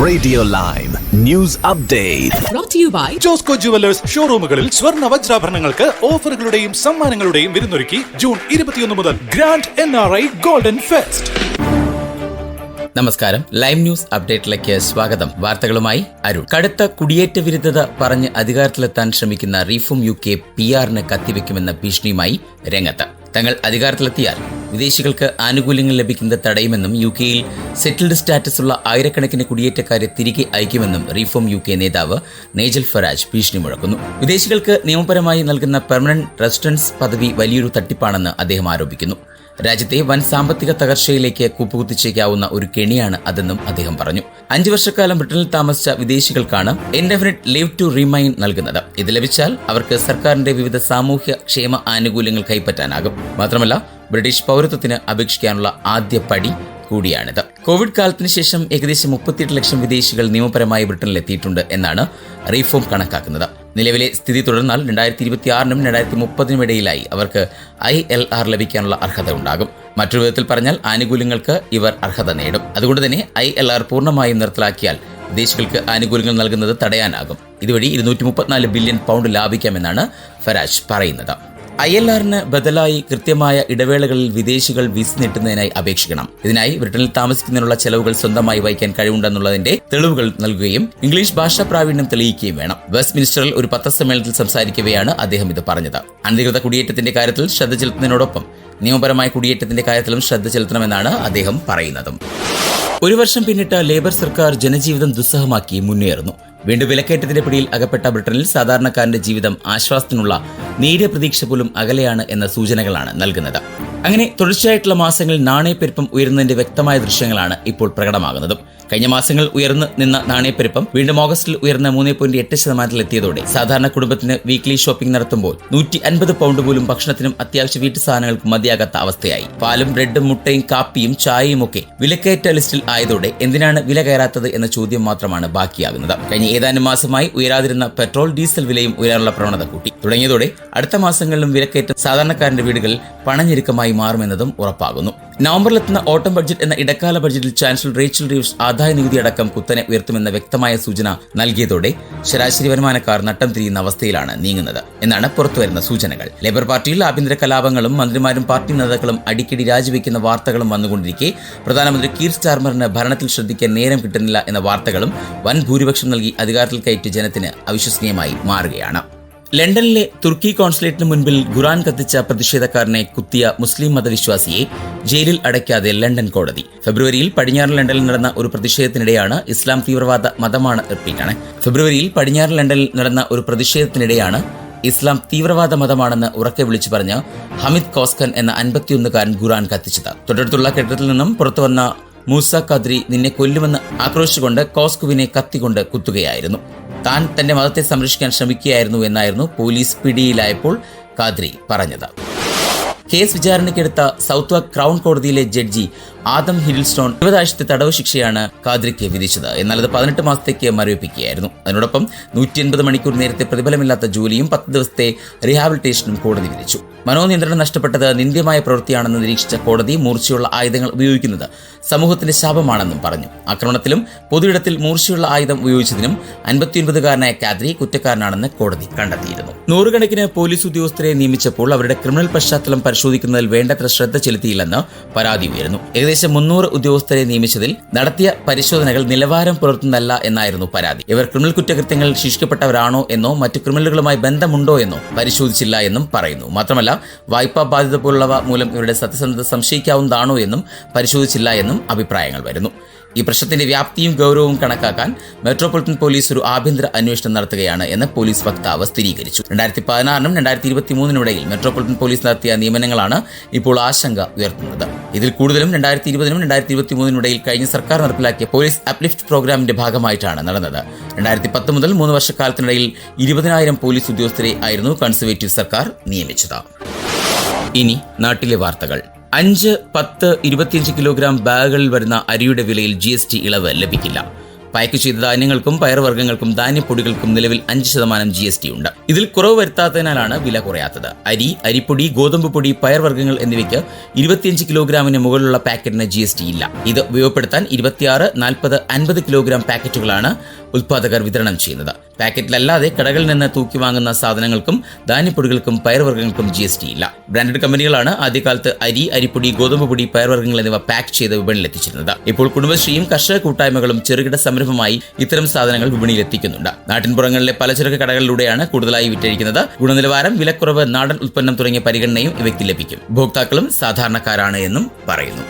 Radio live news update brought to you by Josco jewellers ഷോറൂമുകളിൽ സ്വർണ്ണ വജ്രാഭരണങ്ങൾക്ക് ഓഫറുകളുടെയും സമ്മാനങ്ങളുടെയും വിരുന്നൊരുക്കി ജൂൺ 21 മുതൽ ഗ്രാൻഡ് NRI ഗോൾഡൻ ഫെസ്റ്റ്. നമസ്കാരം, ലൈവ് ന്യൂസ് അപ്ഡേറ്റിലേക്ക് സ്വാഗതം. വാർത്തകളുമായി അരുൺ. കടുത്ത കുടിയേറ്റ വിരുദ്ധത പറഞ്ഞ് അധികാരത്തിലെത്താൻ ശ്രമിക്കുന്ന റീഫോം UK PR-ന് കത്തിവെക്കുമെന്ന ഭീഷണിയുമായി രംഗത്ത്. തങ്ങൾ അധികാരത്തിലെത്തിയാൽ വിദേശികൾക്ക് ആനുകൂല്യങ്ങൾ ലഭിക്കുന്നത് തടയുമെന്നും UK-യിൽ സെറ്റിൽഡ് സ്റ്റാറ്റസ് ഉള്ള ആയിരക്കണക്കിന് കുടിയേറ്റക്കാരെ തിരികെ അയക്കുമെന്നും റീഫോം UK നേതാവ് നേജൽ ഫറാജ് ഭീഷണി മുഴക്കുന്നു. വിദേശികൾക്ക് നിയമപരമായി നൽകുന്ന പെർമനന്റ് റെസിഡൻസ് പദവി വലിയൊരു തട്ടിപ്പാണെന്ന് അദ്ദേഹം ആരോപിക്കുന്നു. രാജ്യത്തെ വൻ സാമ്പത്തിക തകർച്ചയിലേക്ക് കൂപ്പുകുത്തിച്ചേക്കാവുന്ന ഒരു കെണിയാണ് അതെന്നും അദ്ദേഹം പറഞ്ഞു. 5 വർഷക്കാലം ബ്രിട്ടനിൽ താമസിച്ച വിദേശികൾക്കാണ് ഇൻഡെഫിനിറ്റ് ലീവ് ടു റിമൈൻ നൽകുന്നത്. ഇത് ലഭിച്ചാൽ അവർക്ക് സർക്കാരിന്റെ വിവിധ സാമൂഹ്യ ക്ഷേമ ആനുകൂല്യങ്ങൾ കൈപ്പറ്റാനാകും. മാത്രമല്ല, ബ്രിട്ടീഷ് പൗരത്വത്തിന് അപേക്ഷിക്കാനുള്ള ആദ്യ പടി കൂടിയാണിത്. കോവിഡ് കാലത്തിന് ശേഷം ഏകദേശം 38 ലക്ഷം വിദേശികൾ നിയമപരമായി ബ്രിട്ടനിലെത്തിയിട്ടുണ്ട് എന്നാണ് റീഫോം കണക്കാക്കുന്നത്. നിലവിലെ സ്ഥിതി തുടർന്നാൽ 2026-നും 2030-നും ഇടയിലായി അവർക്ക് ILR ലഭിക്കാനുള്ള അർഹത ഉണ്ടാകും. മറ്റൊരു വിധത്തിൽ പറഞ്ഞാൽ ആനുകൂല്യങ്ങൾക്ക് ഇവർ അർഹത നേടും. അതുകൊണ്ട് തന്നെ ILR പൂർണ്ണമായും നിർത്തലാക്കിയാൽ വിദേശികൾക്ക് ആനുകൂല്യങ്ങൾ നൽകുന്നത് തടയാനാകും. ഇതുവഴി 234 ബില്യൺ പൗണ്ട് ലാഭിക്കാമെന്നാണ് ഫരാജ് പറയുന്നത്. ILR-ന് ബദലായി കൃത്യമായ ഇടവേളകളിൽ വിദേശികൾ വിസ നീട്ടുന്നതിനായി അപേക്ഷിക്കണം. ഇതിനായി ബ്രിട്ടനിൽ താമസിക്കുന്നതിനുള്ള ചെലവുകൾ സ്വന്തമായി വഹിക്കാൻ കഴിവുണ്ടെന്നുള്ളതിന്റെ തെളിവുകൾ നൽകുകയും ഇംഗ്ലീഷ് ഭാഷാ പ്രാവീണ്യം തെളിയിക്കുകയും വേണം. വെസ്റ്റ്മിനിസ്റ്ററിൽ ഒരു പത്രസമ്മേളനത്തിൽ സംസാരിക്കവെയാണ് അദ്ദേഹം ഇത് പറഞ്ഞത്. അനധികൃത കുടിയേറ്റത്തിന്റെ കാര്യത്തിൽ ശ്രദ്ധ ചെലുത്തുന്നതിനോടൊപ്പം നിയമപരമായ കുടിയേറ്റത്തിന്റെ കാര്യത്തിലും ശ്രദ്ധ ചെലുത്തണമെന്നാണ് അദ്ദേഹം പറയുന്നത്. 1 വർഷം പിന്നിട്ട ലേബർ സർക്കാർ ജനജീവിതം ദുസ്സഹമാക്കി മുന്നേറുന്നു. വീണ്ടും വിലക്കയറ്റത്തിന്റെ പിടിയിൽ അകപ്പെട്ട ബ്രിട്ടനിൽ സാധാരണക്കാരന്റെ ജീവിതം ആശ്വാസത്തിനുള്ള നേരിയ പ്രതീക്ഷ പോലും അകലെയാണ് എന്ന സൂചനകളാണ് നൽകുന്നത്. അങ്ങനെ തുടർച്ചയായിട്ടുള്ള മാസങ്ങളിൽ നാണയപ്പെരുപ്പം ഉയരുന്നതിന്റെ വ്യക്തമായ ദൃശ്യങ്ങളാണ് ഇപ്പോൾ പ്രകടമാകുന്നതും. കഴിഞ്ഞ മാസങ്ങൾ ഉയർന്നു നിന്ന നാണയപ്പെരുപ്പം വീണ്ടും ഓഗസ്റ്റിൽ ഉയർന്ന 3.8% എത്തിയതോടെ സാധാരണ കുടുംബത്തിന് വീക്ക്ലി ഷോപ്പിംഗ് നടത്തുമ്പോൾ 150 പൗണ്ട് പോലും ഭക്ഷണത്തിനും അത്യാവശ്യ വീട്ടു സാധനങ്ങൾക്ക് മതിയാകാത്ത അവസ്ഥയായി. പാലും ബ്രെഡും മുട്ടയും കാപ്പിയും ചായയും ഒക്കെ വിലക്കയറ്റ ലിസ്റ്റിൽ ആയതോടെ എന്തിനാണ് വില കയറാത്തത് എന്ന ചോദ്യം മാത്രമാണ് ബാക്കിയാകുന്നത്. കഴിഞ്ഞ ഏതാനും മാസമായി ഉയരാതിരുന്ന പെട്രോൾ ഡീസൽ വിലയും ഉയരാനുള്ള പ്രവണത കൂട്ടി തുടങ്ങിയതോടെ അടുത്ത മാസങ്ങളിലും വിലക്കയറ്റം സാധാരണക്കാരന്റെ വീടുകളിൽ പണഞ്ഞെരുക്കമായി മാറുമെന്നതും ഉറപ്പാകുന്നു. നവംബറിലെത്തുന്ന ഓട്ടം ബഡ്ജറ്റ് എന്ന ഇടക്കാല ബഡ്ജറ്റിൽ ചാൻസലർ റേച്ചൽ റീവ്സ് ആദായ നികുതി അടക്കം കുത്തനെ ഉയർത്തുമെന്ന വ്യക്തമായ സൂചന നൽകിയതോടെ ശരാശരി വരുമാനക്കാർ നട്ടം തിരിയുന്ന അവസ്ഥയിലാണ് നീങ്ങുന്നത് എന്നാണ് പുറത്തുവരുന്ന സൂചനകൾ. ലേബർ പാർട്ടിയിൽ ആഭ്യന്തര കലാപങ്ങളും മന്ത്രിമാരും പാർട്ടി നേതാക്കളും അടിക്കടി രാജിവെക്കുന്ന വാർത്തകളും വന്നുകൊണ്ടിരിക്കെ പ്രധാനമന്ത്രി കീർ സ്റ്റാർമറിന് ഭരണത്തിൽ ശ്രദ്ധിക്കാൻ നേരം കിട്ടുന്നില്ല എന്ന വാർത്തകളും വൻ ഭൂരിപക്ഷം നൽകി അധികാരത്തിൽ കയറ്റിയ ജനത്തിന് അവിശ്വസനീയമായി മാറുകയാണ്. ലണ്ടനിലെ തുർക്കി കോൺസുലേറ്റിന് മുൻപിൽ ഖുറാൻ കത്തിച്ച പ്രതിഷേധക്കാരനെ കുത്തിയ മുസ്ലിം മതവിശ്വാസിയെ ജയിലിൽ അടയ്ക്കാതെ ലണ്ടൻ കോടതി. ഫെബ്രുവരിയിൽ പടിഞ്ഞാറൻ ലണ്ടനിൽ നടന്ന ഒരു പ്രതിഷേധത്തിനിടെയാണ് ഇസ്ലാം തീവ്രവാദ മതമാണെന്ന് ഉറക്കെ വിളിച്ചു പറഞ്ഞ ഹമിദ് കോസ്കൻ എന്ന 51-കാരൻ ഖുറാൻ കത്തിച്ചത്. തൊട്ടടുത്തുള്ള കെട്ടിടത്തിൽ നിന്നും പുറത്തുവന്ന മൂസ ഖാദ്രി നിന്നെ കൊല്ലുമെന്ന് ആക്രോശിച്ചുകൊണ്ട് കോസ്കുവിനെ കത്തിക്കൊണ്ട് കുത്തുകയായിരുന്നു. താൻ തന്റെ മതത്തെ സംരക്ഷിക്കാൻ ശ്രമിക്കുകയായിരുന്നു എന്നായിരുന്നു പോലീസ് പിടിയിലായപ്പോൾ ഖാദ്രി പറഞ്ഞത്. കേസ് വിചാരണയ്ക്കെടുത്ത സൗത്ത്വാർക്ക് ക്രൗൺ കോടതിയിലെ ജഡ്ജി ആദം ഹിഡിൽസ്റ്റോൺ 20 ആഴ്ചത്തെ തടവ് ശിക്ഷയാണ് ഖാദ്രിക്ക് വിധിച്ചത്. എന്നാൽ അത് 18 മാസത്തേക്ക് മരവിപ്പിക്കുകയായിരുന്നു. അതിനോടൊപ്പം 180 മണിക്കൂർ നേരത്തെ പ്രതിഫലമില്ലാത്ത ജോലിയും 10 ദിവസത്തെ റീഹാബിലിറ്റേഷനും കോടതി വിധിച്ചു. മനോനിയന്ത്രണം നഷ്ടപ്പെട്ടത് നിന്ദ്യമായ പ്രവൃത്തിയാണെന്ന് നിരീക്ഷിച്ച കോടതി മൂർച്ചയുള്ള ആയുധങ്ങൾ ഉപയോഗിക്കുന്നത് സമൂഹത്തിന്റെ ശാപമാണെന്നും പറഞ്ഞു. ആക്രമണത്തിലും പൊതുയിടത്തിൽ മൂർച്ചയുള്ള ആയുധം ഉപയോഗിച്ചതിനും 59-കാരനായ ഖാദ്രി കുറ്റക്കാരനാണെന്ന് കോടതി കണ്ടെത്തിയിരുന്നു. 100 കണക്കിന് പോലീസ് ഉദ്യോഗസ്ഥരെ നിയമിച്ചപ്പോൾ അവരുടെ ക്രിമിനൽ പശ്ചാത്തലം പരിശോധിക്കുന്നതിൽ വേണ്ടത്ര ശ്രദ്ധ ചെലുത്തിയില്ലെന്ന് പരാതി ഉയർന്നു. ഏകദേശം 300 ഉദ്യോഗസ്ഥരെ നിയമിച്ചതിൽ നടത്തിയ പരിശോധനകൾ നിലവാരം പുലർത്തുന്നതല്ല എന്നായിരുന്നു പരാതി. ഇവർ ക്രിമിനൽ കുറ്റകൃത്യങ്ങൾ ശിക്ഷിക്കപ്പെട്ടവരാണോ എന്നോ മറ്റു ക്രിമിനലുകളുമായി ബന്ധമുണ്ടോ എന്നോ പരിശോധിച്ചില്ല എന്നും പറയുന്നു. മാത്രമല്ല, വായ്പാ ബാധ്യത പോലുള്ളവ മൂലം ഇവരുടെ സത്യസന്ധത സംശയിക്കാവുന്നതാണോ എന്നും പരിശോധിച്ചില്ല എന്നും അഭിപ്രായങ്ങൾ വരുന്നു. ഈ പ്രശ്നത്തിന്റെ വ്യാപ്തിയും ഗൗരവവും കണക്കാക്കാൻ മെട്രോപൊളിറ്റൻ പോലീസ് ഒരു ആഭ്യന്തര അന്വേഷണം നടത്തുകയാണ് എന്ന് പോലീസ് വക്താവ് സ്ഥിരീകരിച്ചു. 2016-നും 2023-നും ഇടയിൽ മെട്രോപൊളിറ്റൻ പോലീസ് നടത്തിയ നിയമനങ്ങളാണ് ഇപ്പോൾ ആശങ്ക ഉയർത്തുന്നത്. ഇതിൽ കൂടുതലും 2020-നും 2023-നും ഇടയിൽ കഴിഞ്ഞ സർക്കാർ നടപ്പിലാക്കിയ പോലീസ് അപ്ലിഫ്റ്റ് പ്രോഗ്രാമിന്റെ ഭാഗമായിട്ടാണ് നടന്നത്. 2010 മുതൽ 3 വർഷക്കാലത്തിനിടയിൽ 20,000 പോലീസ് ഉദ്യോഗസ്ഥരെ ആയിരുന്നു കൺസർവേറ്റീവ് സർക്കാർ നിയമിച്ചത്. ഇനി നാട്ടിലെ വാർത്തകൾ. 5, 10, 25 കിലോഗ്രാം ബാഗുകളിൽ വരുന്ന അരിയുടെ വിലയിൽ GST ഇളവ് ലഭിക്കില്ല. പായ്ക്ക് ചെയ്ത ധാന്യങ്ങൾക്കും പയറുവർഗ്ഗങ്ങൾക്കും ധാന്യപ്പൊടികൾക്കും നിലവിൽ 5% GST ഉണ്ട്. ഇതിൽ കുറവ് വരുത്താത്തതിനാലാണ് വില കുറയാത്തത്. അരി, അരിപ്പൊടി, ഗോതമ്പ് പൊടി, പയർവർഗ്ഗങ്ങൾ എന്നിവയ്ക്ക് 25 കിലോഗ്രാമിന് മുകളിലുള്ള പാക്കറ്റിന് GST ഇല്ല. ഇത് ഉപയോഗപ്പെടുത്താൻ 26, 40, 50 കിലോഗ്രാം പാക്കറ്റുകളാണ് ഉൽപ്പാദകർ വിതരണം ചെയ്യുന്നത്. പാക്കറ്റിലല്ലാതെ കടകളിൽ നിന്ന് തൂക്കി വാങ്ങുന്ന സാധനങ്ങൾക്കും ധാന്യപ്പൊടികൾക്കും പയർവർഗ്ഗങ്ങൾക്കും GST ഇല്ല. ബ്രാൻഡഡ് കമ്പനികളാണ് ആദ്യകാലത്ത് അരി, അരിപ്പൊടി, ഗോതമ്പ് പൊടി, പയർവർഗ്ഗങ്ങൾ എന്നിവ പാക്ക് ചെയ്ത് വിപണിയിലെത്തിച്ചിരുന്നത്. ഇപ്പോൾ കുടുംബശ്രീയും കർഷക കൂട്ടായ്മകളും ചെറുകിട സംരംഭമായി ഇത്തരം സാധനങ്ങൾ വിപണിയിലെത്തിക്കുന്നുണ്ട്. നാട്ടിൻപുറങ്ങളിലെ പലചരക്ക് കടകളിലൂടെയാണ് കൂടുതലായി വിറ്റഴിക്കുന്നത്. ഗുണനിലവാരം, വിലക്കുറവ്, നാടൻ ഉൽപ്പന്നം തുടങ്ങിയ പരിഗണനയും ഇവയ്ക്ക് ലഭിക്കും. ഉപഭോക്താക്കളും സാധാരണക്കാരാണ് എന്നും പറയുന്നു.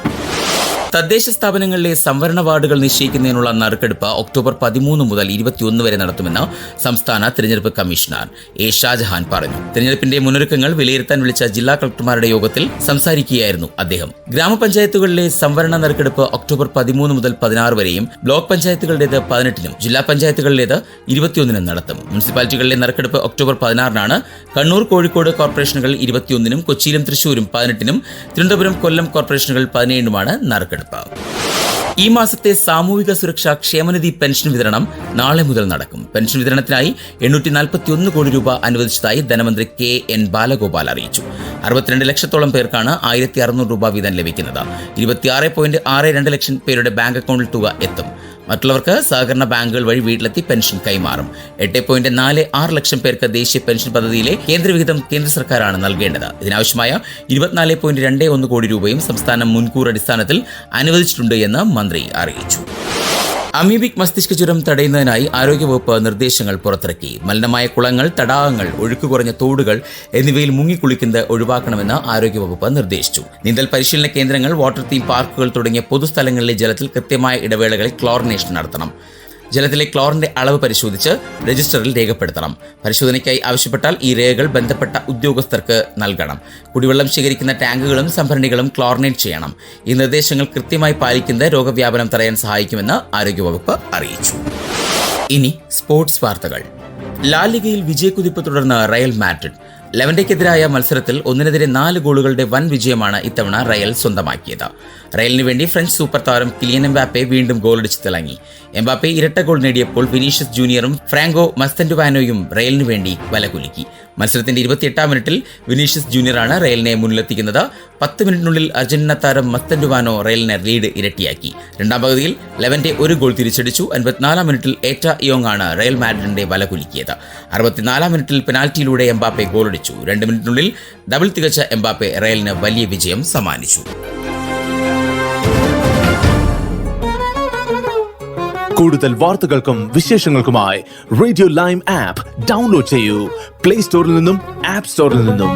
തദ്ദേശ സ്ഥാപനങ്ങളിലെ സംവരണ വാർഡുകൾ നിശ്ചയിക്കുന്നതിനുള്ള നറുക്കെടുപ്പ് ഒക്ടോബർ 13 മുതൽ 21 വരെ നടത്തുമെന്ന് സംസ്ഥാന തിരഞ്ഞെടുപ്പ് കമ്മീഷണർ എ. ഷാജഹാൻ പറഞ്ഞു. തിരഞ്ഞെടുപ്പിന്റെ മുന്നൊരുക്കങ്ങൾ വിലയിരുത്താൻ വിളിച്ച ജില്ലാ കളക്ടർമാരുടെ യോഗത്തിൽ സംസാരിക്കുകയായിരുന്നു അദ്ദേഹം. ഗ്രാമപഞ്ചായത്തുകളിലെ സംവരണ നറുക്കെടുപ്പ് ഒക്ടോബർ 13 മുതൽ 16 വരെയും ബ്ലോക്ക് പഞ്ചായത്തുകളുടേത് 18-നും ജില്ലാ പഞ്ചായത്തുകളുടേത് 21-നും നടത്തും. മുനിസിപ്പാലിറ്റികളിലെ നറുക്കെടുപ്പ് ഒക്ടോബർ 16-നാണ്. കണ്ണൂർ, കോഴിക്കോട് കോർപ്പറേഷനുകൾ 21-നും കൊച്ചിയിലും തൃശൂരും 18-നും തിരുവനന്തപുരം, കൊല്ലം കോർപ്പറേഷനുകൾ 17-നുമാണ് നറുക്കെടുപ്പ്. ഈ മാസത്തെ സാമൂഹിക സുരക്ഷാ ക്ഷേമനിധി പെൻഷൻ വിതരണം നാളെ മുതൽ നടക്കും. പെൻഷൻ വിതരണത്തിനായി 841 കോടി രൂപ അനുവദിച്ചതായി ധനമന്ത്രി KN ബാലഗോപാൽ അറിയിച്ചു. 62 ലക്ഷത്തോളം പേർക്കാണ് 1600 രൂപ വീതം ലഭിക്കുന്നത്. 26.62 ലക്ഷം പേരുടെ ബാങ്ക് അക്കൗണ്ടിൽ തുക എത്തും. മറ്റുള്ളവർക്ക് സഹകരണ ബാങ്കുകൾ വഴി വീട്ടിലെത്തി പെൻഷൻ കൈമാറും. 8.46 ലക്ഷം പേർക്ക് ദേശീയ പെൻഷൻ പദ്ധതിയിലെ കേന്ദ്രവിഹിതം കേന്ദ്ര സർക്കാരാണ് നൽകേണ്ടത്. ഇതിനാവശ്യമായ 24.21 കോടി രൂപയും സംസ്ഥാനം മുൻകൂർ അടിസ്ഥാനത്തിൽ അനുവദിച്ചിട്ടുണ്ട് എന്ന് മന്ത്രി അറിയിച്ചു. അമീബിക് മസ്തിഷ്ക ജ്വരം തടയുന്നതിനായി ആരോഗ്യവകുപ്പ് നിർദ്ദേശങ്ങൾ പുറത്തിറക്കി. മലിനമായ കുളങ്ങൾ, തടാകങ്ങൾ, ഒഴുക്ക് കുറഞ്ഞ തോടുകൾ എന്നിവയിൽ മുങ്ങിക്കുളിക്കുന്നത് ഒഴിവാക്കണമെന്ന് ആരോഗ്യവകുപ്പ് നിർദ്ദേശിച്ചു. നീന്തൽ പരിശീലന കേന്ദ്രങ്ങൾ, വാട്ടർ തീം പാർക്കുകൾ തുടങ്ങിയ പൊതുസ്ഥലങ്ങളിലെ ജലത്തിൽ കൃത്യമായ ഇടവേളകളിൽ ക്ലോറിനേഷൻ നടത്തണം. ജലത്തിലെ ക്ലോറിന്റെ അളവ് പരിശോധിച്ച് രജിസ്റ്ററിൽ രേഖപ്പെടുത്തണം. പരിശോധനയ്ക്കായി ആവശ്യപ്പെട്ടാൽ ഈ രേഖകൾ ബന്ധപ്പെട്ട ഉദ്യോഗസ്ഥർക്ക് നൽകണം. കുടിവെള്ളം ശേഖരിക്കുന്ന ടാങ്കുകളും സംഭരണികളും ക്ലോറിനേറ്റ് ചെയ്യണം. ഈ നിർദ്ദേശങ്ങൾ കൃത്യമായി പാലിക്കുന്നത് രോഗവ്യാപനം തടയാൻ സഹായിക്കുമെന്ന് ആരോഗ്യവകുപ്പ് അറിയിച്ചു. ഇനി സ്പോർട്സ് വാർത്തകൾ. ലാലിഗയിൽ വിജയക്കുതിപ്പ് തുടർന്ന് റയൽ മാഡ്രിഡ്. ലെവന്റെക്കെതിരായ മത്സരത്തിൽ 1-4 ഗോളുകളുടെ വൻ വിജയമാണ് ഇത്തവണ റയൽ സ്വന്തമാക്കിയത്. റയലിന് വേണ്ടി ഫ്രഞ്ച് സൂപ്പർ താരം കിലിയൻ എംബാപ്പെ വീണ്ടും ഗോളടിച്ച് തിളങ്ങി. എംബാപ്പെ ഇരട്ട ഗോൾ നേടിയപ്പോൾ വിനീഷ്യസ് ജൂനിയറും ഫ്രാങ്കോ മസ്തൻഡുവാനോയും റയലിന് വേണ്ടി വലകുലുക്കി. മത്സരത്തിന്റെ 28-ാം മിനിറ്റിൽ വിനീഷ്യസ് ജൂനിയറാണ് റയലിനെ മുന്നിലെത്തിക്കുന്നത്. 10 മിനിറ്റിനുള്ളിൽ അർജന്റീന താരം മസ്തൻഡുവാനോ റയലിന് ലീഡ് ഇരട്ടിയാക്കി. രണ്ടാം പകുതിയിൽ ലെവന്റെ ഒരു ഗോൾ തിരിച്ചടിച്ചു. 54-ാം മിനിറ്റിൽ ഏറ്റ ഇയോങ് ആണ് റയൽ മാഡ്രിഡിന്റെ വലകുലുക്കിയത്. 64-ാം മിനിറ്റിൽ പെനാൽറ്റിയിലൂടെ എംബാപ്പെ ഗോളടിച്ചു. 2 മിനിറ്റിനുള്ളിൽ ഡബിൾ തികച്ച എംബാപ്പെ റയലിന് വലിയ വിജയം സമ്മാനിച്ചു. കൂടുതൽ വാർത്തകൾക്കും വിശേഷങ്ങൾക്കുമായി റേഡിയോ ലൈം ആപ്പ് ഡൗൺലോഡ് ചെയ്യൂ. പ്ലേ സ്റ്റോറിൽ നിന്നും ആപ്പ് സ്റ്റോറിൽ നിന്നും.